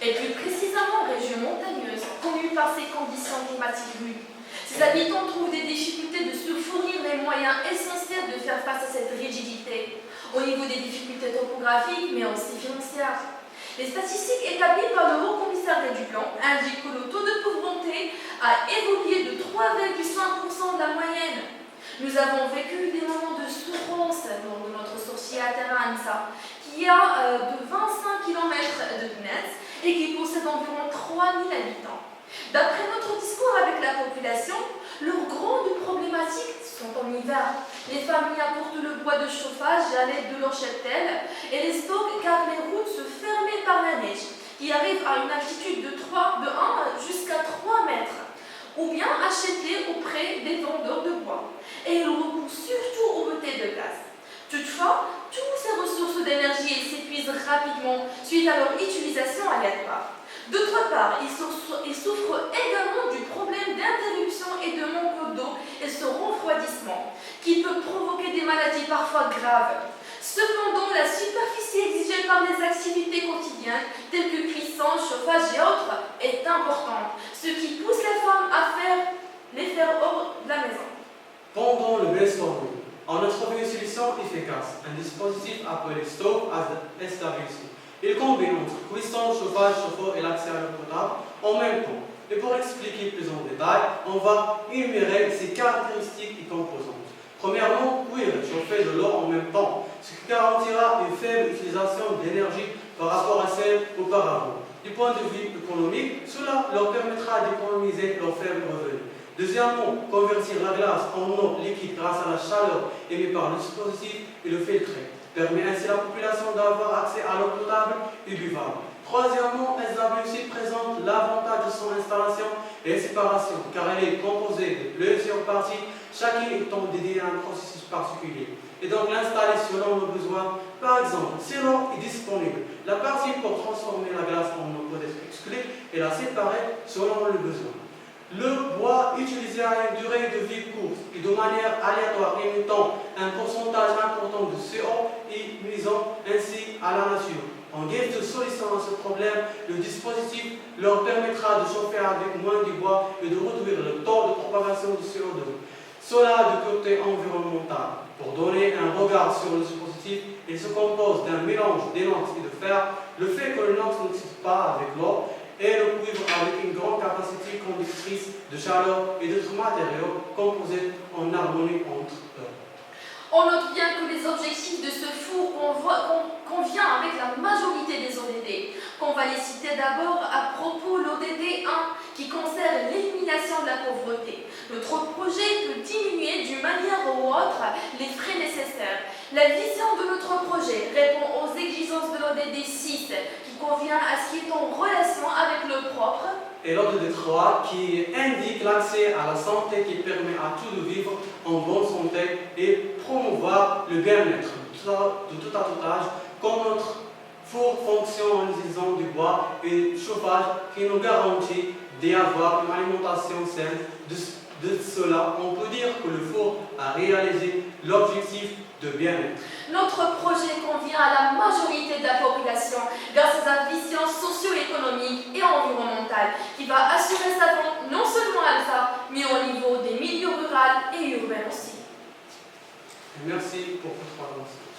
et plus précisément en région montagneuse, connue par ses conditions climatiques rudes. Ses habitants trouvent des difficultés de se fournir les moyens essentiels de faire face à cette rigidité, au niveau des difficultés topographiques, mais aussi financières. Les statistiques établies par le Haut-Commissariat du Plan indiquent que le taux de pauvreté a évolué de 3,5% de la moyenne. Nous avons vécu des moments de souffrance lors de notre sortie à Terra Ansa, qui a de 25 km de Gnez et qui possède environ 3000 habitants. D'après notre discours avec la population, leurs grandes problématiques sont en hiver. Les familles apportent le bois de chauffage à l'aide de leur cheptel et les stockent car les routes se ferment par la neige, qui arrive à une altitude de 1 jusqu'à 3 mètres, ou bien acheter auprès des vendeurs de bois. Et ils recourent surtout aux bouteilles de gaz. Toutefois, toutes ces ressources d'énergie s'épuisent rapidement suite à leur utilisation aléatoire. D'autre part, ils souffrent également du problème d'interruption et de manque d'eau et ce refroidissement, qui peut provoquer des maladies parfois graves. Cependant, la superficie exigée par les activités quotidiennes, telles que cuisson, chauffage et autres, est importante, ce qui pousse les femmes à les faire hors de la maison. Pendant le brainstorming, on a trouvé une solution efficace, un dispositif appelé Stove SWC. Il combine entre cuisson, chauffage, chauffe-eau et l'accès à l'eau potable en même temps. Et pour expliquer plus en détail, on va énumérer ses caractéristiques et composantes. Premièrement, cuire et chauffer de l'eau en même temps, ce qui garantira une faible utilisation d'énergie par rapport à celle auparavant. Du point de vue économique, cela leur permettra d'économiser leurs faibles revenus. Deuxièmement, convertir la glace en eau liquide grâce à la chaleur émise par le dispositif et le filtrer permet ainsi à la population d'avoir accès à l'eau potable et buvable. Troisièmement, SWC présente l'avantage de son installation et séparation, car elle est composée de plusieurs parties, chacune étant dédiée à un processus particulier. Et donc l'installer selon nos besoins. Par exemple, si l'eau est disponible, la partie pour transformer la glace en eau peut être exclue et la séparer selon le besoin. Le bois utilisé a une durée de vie courte et de manière aléatoire, émettant un pourcentage important de CO et nuisant ainsi à la nature. En guise de solution à ce problème, le dispositif leur permettra de chauffer avec moins de bois et de réduire le taux de propagation de CO2. Cela du côté environnemental. Pour donner un regard sur le dispositif, il se compose d'un mélange d'inox et de fer. Le fait que l'inox n'oxyde pas avec l'eau et le cuivre avec une grande capacité conductrice de chaleur et d'autres matériaux composés en harmonie entre eux. On note bien que les objectifs de ce four convient avec la majorité des ODD, qu'on va les citer d'abord à propos l'ODD 1 qui concerne l'élimination de la pauvreté. Notre projet peut diminuer d'une manière ou autre les frais nécessaires. La vision de notre projet répond aux exigences de l'ODD 6 qui convient à ce qui est en relation avec le propre. Et l'ODD 3 qui indique l'accès à la santé qui permet à tout de vivre en bonne santé et promouvoir le bien-être de tout à tout âge, comme notre four fonctionne en utilisant du bois et chauffage qui nous garantit d'y avoir une alimentation saine. De cela, on peut dire que le four a réalisé l'objectif de bien-être. Notre projet convient à la majorité de la population grâce à sa vision socio-économique et environnementale qui va assurer sa vente non seulement à Alpha, mais au niveau des milieux ruraux et urbains aussi. Merci pour votre attention.